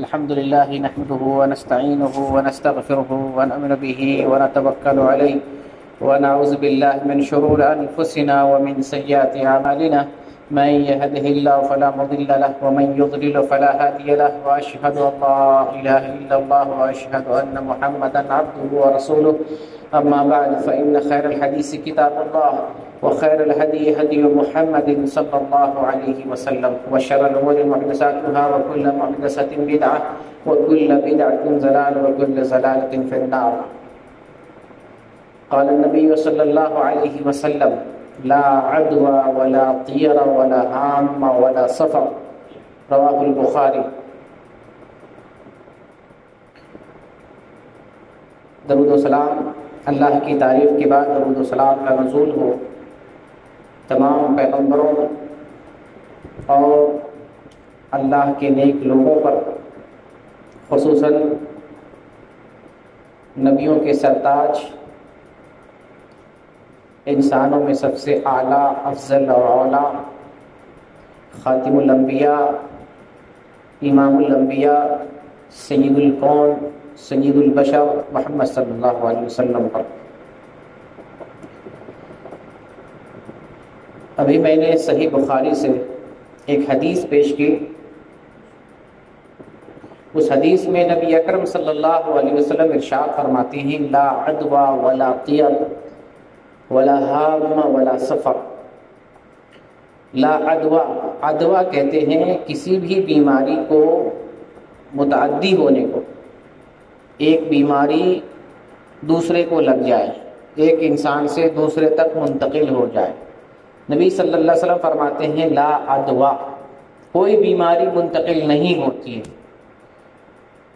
الحمد لله نحمده ونستعينه ونستغفره ونؤمن به ونتوكل عليه ونعوذ بالله من شرور أنفسنا ومن سيئات أعمالنا من يهده الله فلا مضل له ومن يضلل فلا هادي له وأشهد أن لا إله إلا الله وأشهد أن محمدا عبده ورسوله أما بعد فإن خير الحديث كتاب الله وخير الهدي هدي محمد صلى الله عليه وسلم وشر الأمور محدثاتها وكل محدثة بدعة وكل بدعة ضلالة وكل ضلالة في النار. قال النبي صلى الله عليه وسلم لا عدوى ولا طير ولا هام ولا سفر. رواه البخاری. درود و سلام اللہ کی تعریف کے بعد درود و سلام کا نزول ہو تمام پیغمبروں اور اللہ کے نیک لوگوں پر، خصوصاً نبیوں کے سرتاج، انسانوں میں سب سے اعلیٰ، افضل اور اولیٰ، خاتم الانبیاء، امام الانبیاء، سید الکون، سید البشر محمد صلی اللہ علیہ وسلم پر۔ ابھی میں نے صحیح بخاری سے ایک حدیث پیش کی۔ اس حدیث میں نبی اکرم صلی اللہ علیہ وسلم ارشاد فرماتے ہیں لا عدوى ولا طیر ولا ہام ولا سفر۔ لا عدوى، عدوى کہتے ہیں کسی بھی بیماری کو متعدی ہونے کو، ایک بیماری دوسرے کو لگ جائے، ایک انسان سے دوسرے تک منتقل ہو جائے۔ نبی صلی اللہ علیہ وسلم فرماتے ہیں لا عدوى، کوئی بیماری منتقل نہیں ہوتی ہے،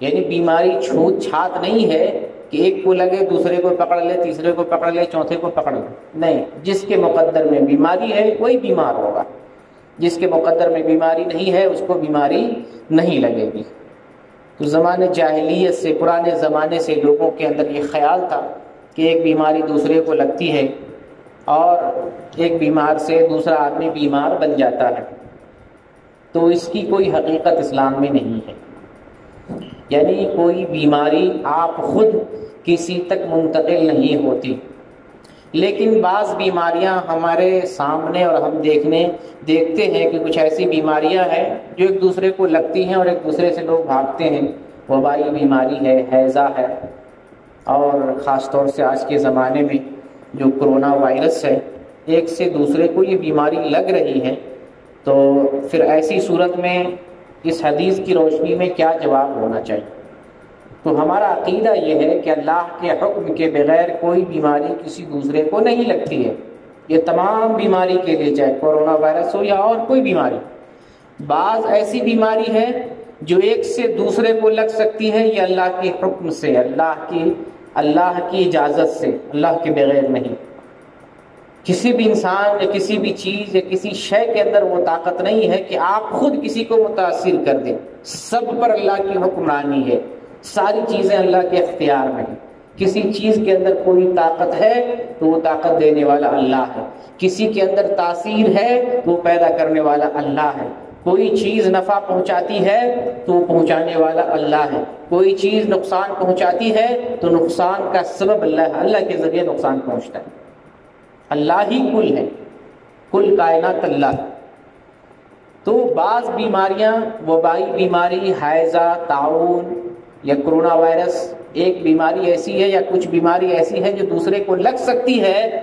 یعنی بیماری چھوت چھات نہیں ہے کہ ایک کو لگے دوسرے کو پکڑ لے، تیسرے کو پکڑ لے، چوتھے کو پکڑ لے، نہیں، جس کے مقدر میں بیماری ہے وہی بیمار ہوگا، جس کے مقدر میں بیماری نہیں ہے اس کو بیماری نہیں لگے گی۔ تو زمانے جاہلیت سے، پرانے زمانے سے لوگوں کے اندر یہ خیال تھا کہ ایک بیماری دوسرے کو لگتی ہے اور ایک بیمار سے دوسرا آدمی بیمار بن جاتا ہے، تو اس کی کوئی حقیقت اسلام میں نہیں ہے۔ یعنی کوئی بیماری آپ خود کسی تک منتقل نہیں ہوتی، لیکن بعض بیماریاں ہمارے سامنے اور ہم دیکھتے ہیں کہ کچھ ایسی بیماریاں ہیں جو ایک دوسرے کو لگتی ہیں اور ایک دوسرے سے لوگ بھاگتے ہیں۔ وبائی بیماری ہے، ہیضہ ہے، اور خاص طور سے آج کے زمانے میں جو کرونا وائرس ہے، ایک سے دوسرے کو یہ بیماری لگ رہی ہے، تو پھر ایسی صورت میں اس حدیث کی روشنی میں کیا جواب ہونا چاہیے؟ تو ہمارا عقیدہ یہ ہے کہ اللہ کے حکم کے بغیر کوئی بیماری کسی دوسرے کو نہیں لگتی ہے۔ یہ تمام بیماری کے لیے، چاہے کورونا وائرس ہو یا اور کوئی بیماری، بعض ایسی بیماری ہے جو ایک سے دوسرے کو لگ سکتی ہے، یہ اللہ کے حکم سے، اللہ کی اجازت سے، اللہ کے بغیر نہیں۔ کسی بھی انسان یا کسی بھی چیز یا کسی شے کے اندر وہ طاقت نہیں ہے کہ آپ خود کسی کو متاثر کر دیں۔ سب پر اللہ کی حکمرانی ہے، ساری چیزیں اللہ کے اختیار میں ہیں۔ کسی چیز کے اندر کوئی طاقت ہے تو وہ طاقت دینے والا اللہ ہے، کسی کے اندر تاثیر ہے تو وہ پیدا کرنے والا اللہ ہے، کوئی چیز نفع پہنچاتی ہے تو وہ پہنچانے والا اللہ ہے، کوئی چیز نقصان پہنچاتی ہے تو نقصان کا سبب اللہ ہے، اللہ کے ذریعے نقصان پہنچتا ہے، اللہ ہی کل ہے، کل کائنات اللہ۔ تو بعض بیماریاں، وبائی بیماری، حیضہ، طاعون یا کرونا وائرس، ایک بیماری ایسی ہے یا کچھ بیماری ایسی ہے جو دوسرے کو لگ سکتی ہے،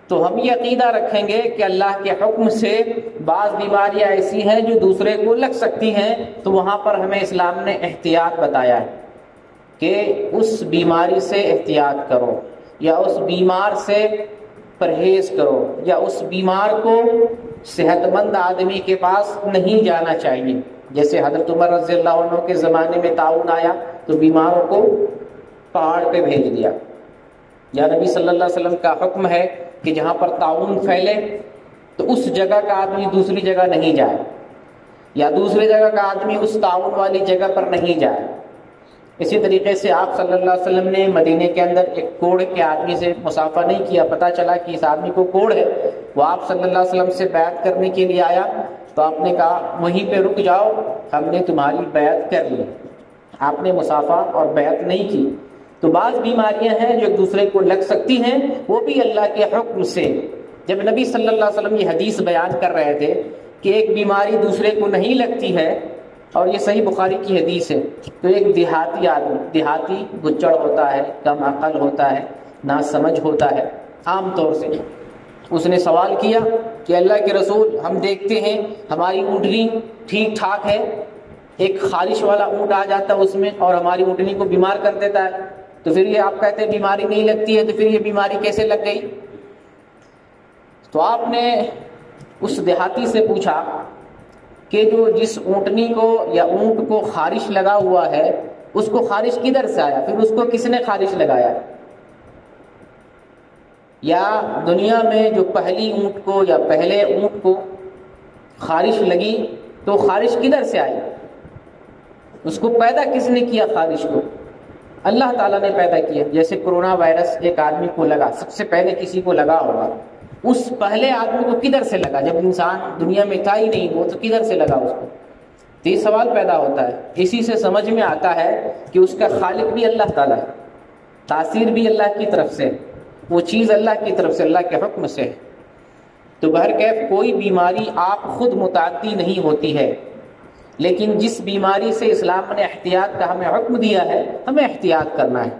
تو ہم یہ عقیدہ رکھیں گے کہ اللہ کے حکم سے بعض بیماریاں ایسی ہیں جو دوسرے کو لگ سکتی ہیں، تو وہاں پر ہمیں اسلام نے احتیاط بتایا ہے کہ اس بیماری سے احتیاط کرو، یا اس بیمار سے پرہیز کرو، یا اس بیمار کو صحت مند آدمی کے پاس نہیں جانا چاہیے۔ جیسے حضرت عمر رضی اللہ عنہ کے زمانے میں طاعون آیا تو بیماروں کو پہاڑ پہ بھیج دیا۔ یا نبی صلی اللہ علیہ وسلم کا حکم ہے کہ جہاں پر طاعون پھیلے تو اس جگہ کا آدمی دوسری جگہ نہیں جائے، یا دوسری جگہ کا آدمی اس طاعون والی جگہ پر نہیں جائے۔ اسی طریقے سے آپ صلی اللہ علیہ وسلم نے مدینے کے اندر ایک کوڑ کے آدمی سے مسافہ نہیں کیا، پتہ چلا کہ اس آدمی کو کوڑ ہے، وہ آپ صلی اللہ علیہ وسلم سے بیعت کرنے کے لیے آیا تو آپ نے کہا وہیں پہ رک جاؤ، ہم نے تمہاری بیعت کر لی، آپ نے مصافحہ اور بیعت نہیں کی. تو بعض بیماریاں ہیں جو ایک دوسرے کو لگ سکتی ہیں، وہ بھی اللہ کے حکم سے. جب نبی صلی اللہ علیہ وسلم یہ حدیث بیان کر رہے تھے کہ ایک بیماری دوسرے کو نہیں لگتی ہے، اور یہ صحیح بخاری کی حدیث ہے، تو ایک دیہاتی آدمی، دیہاتی گچڑ ہوتا ہے، کم عقل ہوتا ہے، نا سمجھ ہوتا ہے عام طور سے، اس نے سوال کیا کہ اللہ کے رسول، ہم دیکھتے ہیں ہماری اونٹنی ٹھیک ٹھاک ہے، ایک خارش والا اونٹ آ جاتا ہے اس میں اور ہماری اونٹنی کو بیمار کر دیتا ہے، تو پھر یہ آپ کہتے ہیں بیماری نہیں لگتی ہے، تو پھر یہ بیماری کیسے لگ گئی؟ تو آپ نے اس دیہاتی سے پوچھا کہ جو جس اونٹنی کو یا اونٹ کو خارش لگا ہوا ہے، اس کو خارش کدھر سے آیا، پھر اس کو کس نے خارش لگایا؟ یا دنیا میں جو پہلی اونٹ کو یا پہلے اونٹ کو خارش لگی تو خارش کدھر سے آئی؟ اس کو پیدا کس نے کیا؟ خارش کو اللہ تعالیٰ نے پیدا کیا. جیسے کرونا وائرس ایک آدمی کو لگا، سب سے پہلے کسی کو لگا ہوگا، اس پہلے آدمی کو کدھر سے لگا؟ جب انسان دنیا میں تھا ہی نہیں وہ، تو کدھر سے لگا اس کو؟ تو یہ سوال پیدا ہوتا ہے. اسی سے سمجھ میں آتا ہے کہ اس کا خالق بھی اللہ تعالیٰ ہے، تاثیر بھی اللہ کی طرف سے، وہ چیز اللہ کی طرف سے، اللہ کے حکم سے ہے. تو بہرکیف کوئی بیماری آپ خود متعدی نہیں ہوتی ہے، لیکن جس بیماری سے اسلام نے احتیاط کا ہمیں حکم دیا ہے، ہمیں احتیاط کرنا ہے،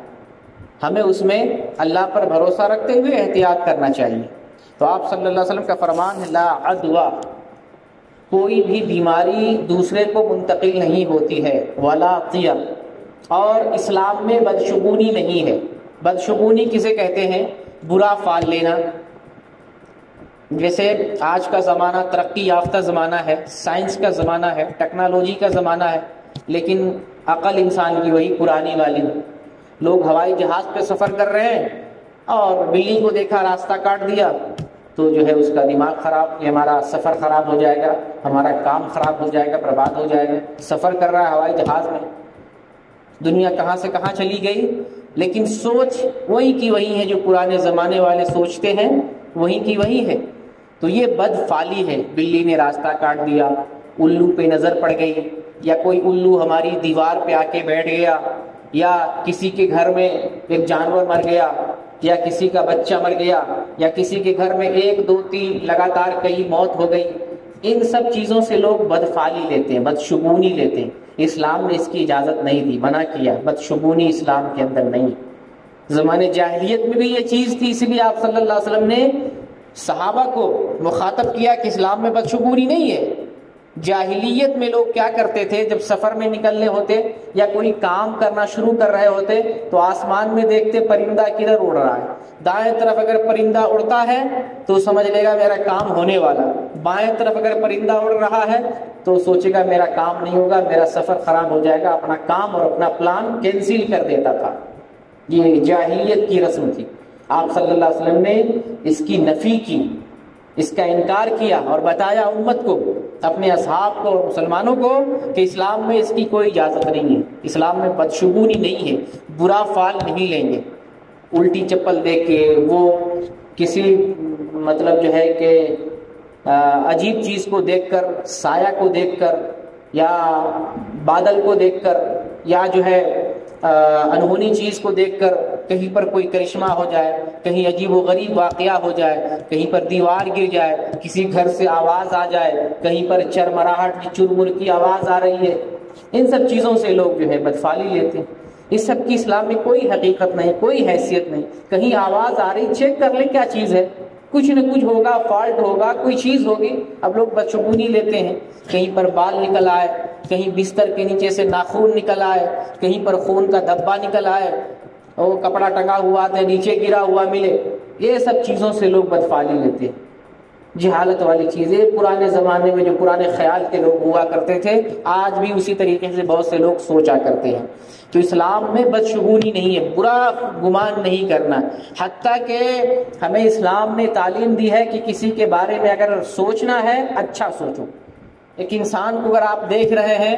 ہمیں اس میں اللہ پر بھروسہ رکھتے ہوئے احتیاط کرنا چاہیے. تو آپ صلی اللہ علیہ وسلم کا فرمان ہے لا عدوہ، کوئی بھی بیماری دوسرے کو منتقل نہیں ہوتی ہے، ولا طیر، اور اسلام میں بدشگونی نہیں ہے. بدشگونی کسے کہتے ہیں؟ برا فال لینا. جیسے آج کا زمانہ ترقی یافتہ زمانہ ہے، سائنس کا زمانہ ہے، ٹیکنالوجی کا زمانہ ہے، لیکن عقل انسان کی وہی پرانی والی. لوگ ہوائی جہاز پہ سفر کر رہے ہیں اور بلی کو دیکھا راستہ کاٹ دیا تو جو ہے اس کا دماغ خراب، یہ ہمارا سفر خراب ہو جائے گا، ہمارا کام خراب ہو جائے گا، برباد ہو جائے گا. سفر کر رہا ہے ہوائی جہاز میں، دنیا کہاں سے کہاں چلی گئی، لیکن سوچ وہی کی وہی ہے جو پرانے زمانے والے سوچتے ہیں، وہی کی وہی ہے. تو یہ بد فالی ہے. بلی نے راستہ کاٹ دیا، الو پہ نظر پڑ گئی، یا کوئی الو ہماری دیوار پہ آ کے بیٹھ گیا، یا کسی کے گھر میں ایک جانور مر گیا، یا کسی کا بچہ مر گیا، یا کسی کے گھر میں 1 2 3 لگاتار کئی موت ہو گئی. ان سب چیزوں سے لوگ بدفالی لیتے ہیں، بدشگونی لیتے ہیں. اسلام نے اس کی اجازت نہیں دی، منع کیا. بدشگونی اسلام کے اندر نہیں. زمانے جاہلیت میں بھی یہ چیز تھی، اسی لیے آپ صلی اللہ علیہ وسلم نے صحابہ کو مخاطب کیا کہ اسلام میں بدشگونی نہیں ہے. جاہلیت میں لوگ کیا کرتے تھے، جب سفر میں نکلنے ہوتے یا کوئی کام کرنا شروع کر رہے ہوتے تو آسمان میں دیکھتے پرندہ کدھر اڑ رہا ہے. دائیں طرف اگر پرندہ اڑتا ہے تو سمجھ لے گا میرا کام ہونے والا، بائیں طرف اگر پرندہ اڑ رہا ہے تو سوچے گا میرا کام نہیں ہوگا، میرا سفر خراب ہو جائے گا، اپنا کام اور اپنا پلان کینسل کر دیتا تھا. یہ جاہلیت کی رسم تھی. آپ صلی اللہ علیہ وسلم نے اس کی نفی کی، اس کا انکار کیا اور بتایا امت کو، اپنے اصحاب کو اور مسلمانوں کو کہ اسلام میں اس کی کوئی اجازت نہیں ہے. اسلام میں بدشگونی نہیں ہے، برا فال نہیں لیں گے. الٹی چپل دیکھ کے، وہ کسی مطلب جو ہے کہ عجیب چیز کو دیکھ کر، سایہ کو دیکھ کر، یا بادل کو دیکھ کر، یا جو ہے انہونی چیز کو دیکھ کر کہیں پر کوئی کرشمہ ہو جائے، کہیں عجیب و غریب واقعہ ہو جائے، کہیں پر دیوار گر جائے، کسی گھر سے آواز آ جائے، کہیں پر چرمراہٹ کی چرمر کی آواز آ رہی ہے، ان سب چیزوں سے لوگ جو ہے بدفالی لیتے ہیں. اس سب کی اسلام میں کوئی حقیقت نہیں، کوئی حیثیت نہیں. کہیں آواز آ رہی، چیک کر لیں کیا چیز ہے، کچھ نہ کچھ ہوگا، فالٹ ہوگا، کوئی چیز ہوگی. اب لوگ بدشگونی لیتے ہیں، کہیں پر بال نکل آئے، کہیں بستر کے نیچے سے ناخون نکل آئے، کہیں پر خون کا دھبا نکل آئے، اور کپڑا ٹنگا ہوا تھا نیچے گرا ہوا ملے. یہ سب چیزوں سے لوگ بدفالی لیتے ہیں. جہالت والی چیزیں پرانے زمانے میں جو پرانے خیال کے لوگ ہوا کرتے تھے، آج بھی اسی طریقے سے بہت سے لوگ سوچا کرتے ہیں. تو اسلام میں بدشگونی نہیں ہے، برا گمان نہیں کرنا. حتیٰ کہ ہمیں اسلام نے تعلیم دی ہے کہ کسی کے بارے میں اگر سوچنا ہے اچھا سوچو. ایک انسان کو اگر آپ دیکھ رہے ہیں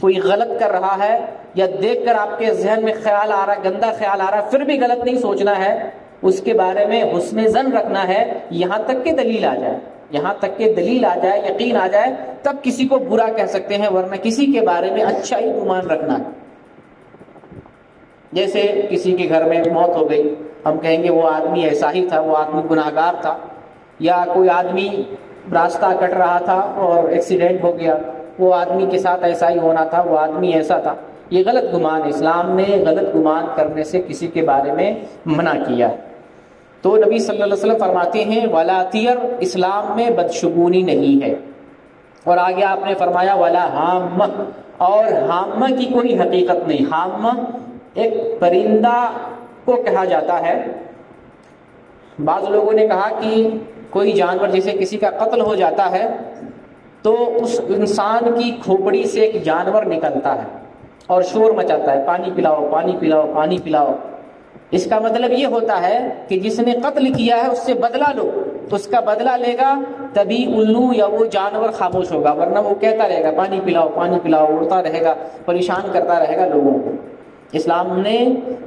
کوئی غلط کر رہا ہے، یا دیکھ کر آپ کے ذہن میں خیال آ رہا ہے، گندا خیال آ رہا ہے، پھر بھی غلط نہیں سوچنا ہے، اس کے بارے میں حسن ظن رکھنا ہے، یہاں تک کہ دلیل آ جائے، یہاں تک کہ دلیل آ جائے، یقین آ جائے، تب کسی کو برا کہہ سکتے ہیں، ورنہ کسی کے بارے میں اچھا ہی گمان رکھنا ہے. جیسے کسی کے گھر میں موت ہو گئی، ہم کہیں گے وہ آدمی ایسا ہی تھا، وہ آدمی گناہگار تھا، یا کوئی آدمی راستہ کٹ رہا تھا اور ایکسیڈنٹ ہو گیا، وہ آدمی کے ساتھ ایسا ہی ہونا تھا، وہ آدمی ایسا تھا. یہ غلط گمان، اسلام نے غلط گمان کرنے سے کسی کے بارے میں منع کیا ہے. تو نبی صلی اللہ علیہ وسلم فرماتے ہیں ولا طیر، اسلام میں بدشگونی نہیں ہے. اور آگے آپ نے فرمایا ولا ہامہ، اور ہامہ کی کوئی حقیقت نہیں. ہامہ ایک پرندہ کو کہا جاتا ہے. بعض لوگوں نے کہا کہ کوئی جانور جیسے کسی کا قتل ہو جاتا ہے تو اس انسان کی کھوپڑی سے ایک جانور نکلتا ہے اور شور مچاتا ہے، پانی پلاؤ پانی پلاؤ پانی پلاؤ. اس کا مطلب یہ ہوتا ہے کہ جس نے قتل کیا ہے اس سے بدلہ لو، تو اس کا بدلہ لے گا تبھی الو یا وہ جانور خاموش ہوگا، ورنہ وہ کہتا رہے گا پانی پلاؤ پانی پلاؤ، اڑتا رہے گا، پریشان کرتا رہے گا لوگوں کو. اسلام نے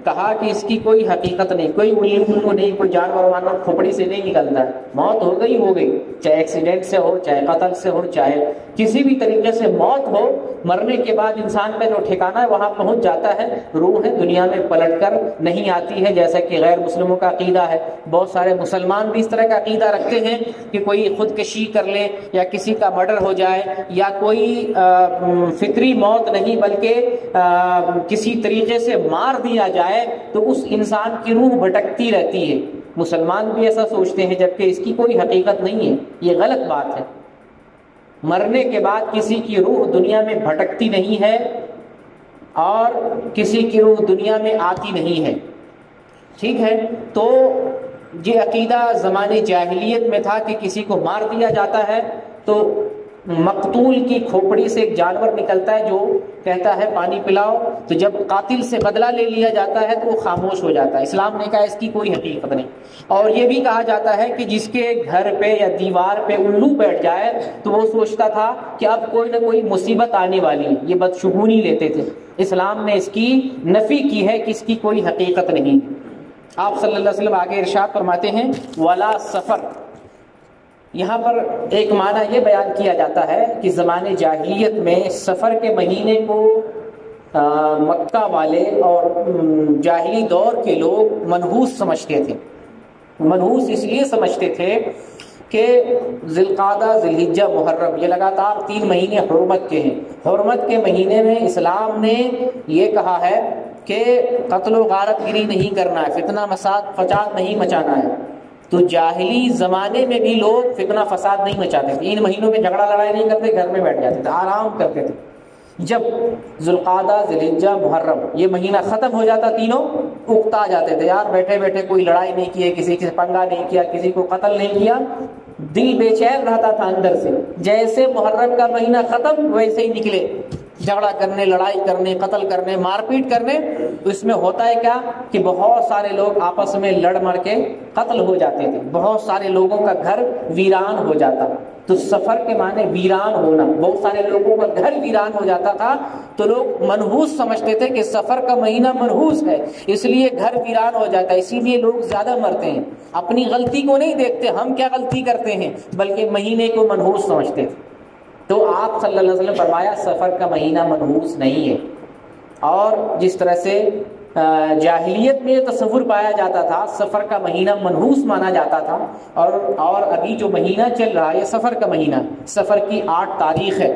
کہا کہ اس کی کوئی حقیقت نہیں، کوئی الو نہیں، کوئی جانور وانور کھوپڑی سے نہیں نکلتا ہے. موت ہو گئی ہو گئی، چاہے ایکسیڈنٹ سے ہو، چاہے قتل سے ہو، چاہے کسی بھی طریقے سے موت ہو، مرنے کے بعد انسان کا جو ٹھکانہ ہے وہاں پہنچ جاتا ہے. روح دنیا میں پلٹ کر نہیں آتی ہے، جیسا کہ غیر مسلموں کا عقیدہ ہے. بہت سارے مسلمان بھی اس طرح کا عقیدہ رکھتے ہیں کہ کوئی خودکشی کر لے یا کسی کا مرڈر ہو جائے یا کوئی فطری موت نہیں بلکہ کسی طریقے سے مار دیا جائے تو اس انسان کی روح بھٹکتی رہتی ہے. مسلمان بھی ایسا سوچتے ہیں جبکہ اس کی کوئی حقیقت نہیں ہے. یہ غلط بات ہے. مرنے کے بعد کسی کی روح دنیا میں بھٹکتی نہیں ہے اور کسی کی روح دنیا میں آتی نہیں ہے. ٹھیک ہے، تو یہ عقیدہ زمانے جاہلیت میں تھا کہ کسی کو مار دیا جاتا ہے تو مقتول کی کھوپڑی سے ایک جانور نکلتا ہے جو کہتا ہے پانی پلاؤ، تو جب قاتل سے بدلہ لے لیا جاتا ہے تو وہ خاموش ہو جاتا ہے. اسلام نے کہا اس کی کوئی حقیقت نہیں. اور یہ بھی کہا جاتا ہے کہ جس کے گھر پہ یا دیوار پہ الو بیٹھ جائے تو وہ سوچتا تھا کہ اب کوئی نہ کوئی مصیبت آنے والی ہے، یہ بدشگونی لیتے تھے. اسلام نے اس کی نفی کی ہے کہ اس کی کوئی حقیقت نہیں. آپ صلی اللہ علیہ وسلم آگے ارشاد فرماتے ہیں ولا سفر. یہاں پر ایک معنی یہ بیان کیا جاتا ہے کہ زمانے جاہلیت میں سفر کے مہینے کو مکہ والے اور جاہلی دور کے لوگ منحوس سمجھتے تھے. منحوس اس لیے سمجھتے تھے کہ ذی القعدہ، ذی الحجہ، محرم یہ لگاتار 3 مہینے حرمت کے ہیں. حرمت کے مہینے میں اسلام نے یہ کہا ہے کہ قتل و غارت گری نہیں کرنا ہے، فتنہ فساد نہیں مچانا ہے. تو جاہلی زمانے میں بھی لوگ فتنہ فساد نہیں مچاتے تھے. ان مہینوں میں جھگڑا لڑائی نہیں کرتے، گھر میں بیٹھ جاتے تھے، آرام کرتے تھے. جب ذی القعدہ، ذی الحجہ، محرم یہ مہینہ ختم ہو جاتا تینوں اکتا جاتے تھے. یار بیٹھے بیٹھے کوئی لڑائی نہیں کی، کسی سے پنگا نہیں کیا، کسی کو قتل نہیں کیا، دل بے چین رہتا تھا اندر سے. جیسے محرم کا مہینہ ختم ویسے ہی نکلے جھگڑا کرنے، لڑائی کرنے، قتل کرنے، مار پیٹ کرنے. تو اس میں ہوتا ہے کیا کہ بہت سارے لوگ آپس میں لڑ مر کے قتل ہو جاتے تھے، بہت سارے لوگوں کا گھر ویران ہو جاتا. تو سفر کے معنی ویران ہونا، بہت سارے لوگوں کا گھر ویران ہو جاتا تھا. تو لوگ منحوس سمجھتے تھے کہ سفر کا مہینہ منحوس ہے، اس لیے گھر ویران ہو جاتا ہے، اسی لیے لوگ زیادہ مرتے ہیں. اپنی غلطی کو نہیں دیکھتے ہم کیا غلطی کرتے ہیں، بلکہ مہینے کو منحوس سمجھتے تھے. تو آپ صلی اللہ علیہ وسلم فرمایا سفر کا مہینہ منحوس نہیں ہے. اور جس طرح سے جاہلیت میں تصور پایا جاتا تھا سفر کا مہینہ منحوس مانا جاتا تھا، اور ابھی جو مہینہ چل رہا ہے یہ سفر کا مہینہ، سفر کی 8 تاریخ ہے.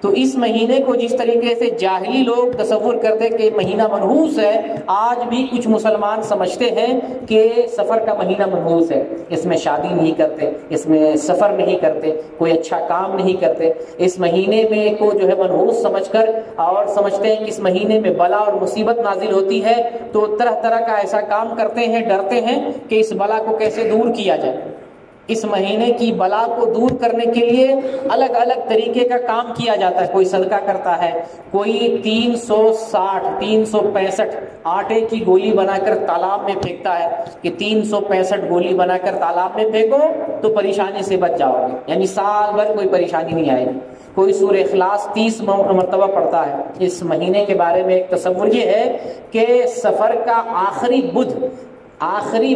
تو اس مہینے کو جس طریقے سے جاہلی لوگ تصور کرتے کہ مہینہ منحوس ہے، آج بھی کچھ مسلمان سمجھتے ہیں کہ سفر کا مہینہ منحوس ہے. اس میں شادی نہیں کرتے، اس میں سفر نہیں کرتے، کوئی اچھا کام نہیں کرتے. اس مہینے میں کو جو ہے منحوس سمجھ کر اور سمجھتے ہیں کہ اس مہینے میں بلا اور مصیبت نازل ہوتی ہے، تو طرح طرح کا ایسا کام کرتے ہیں، ڈرتے ہیں کہ اس بلا کو کیسے دور کیا جائے. اس مہینے کی بلا کو دور کرنے کے لیے الگ الگ طریقے کا کام کیا جاتا ہے. کوئی صدقہ کرتا ہے، کوئی 365 آٹے کی گولی بنا کر تالاب میں پھینکتا ہے کہ 365 گولی بنا کر تالاب میں پھینکو تو پریشانی سے بچ جاؤ گے، یعنی سال بھر کوئی پریشانی نہیں آئے گی. کوئی سورہ اخلاص 30 مرتبہ پڑھتا ہے. اس مہینے کے بارے میں ایک تصور یہ ہے کہ سفر کا آخری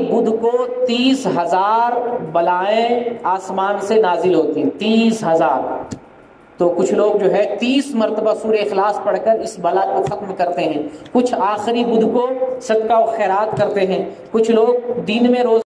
بدھ کو 30,000 بلائیں آسمان سے نازل ہوتی ہیں. 30,000 تو کچھ لوگ جو ہے 30 مرتبہ سورہ اخلاص پڑھ کر اس بلا کو ختم کرتے ہیں، کچھ آخری بدھ کو صدقہ و خیرات کرتے ہیں، کچھ لوگ دن میں روز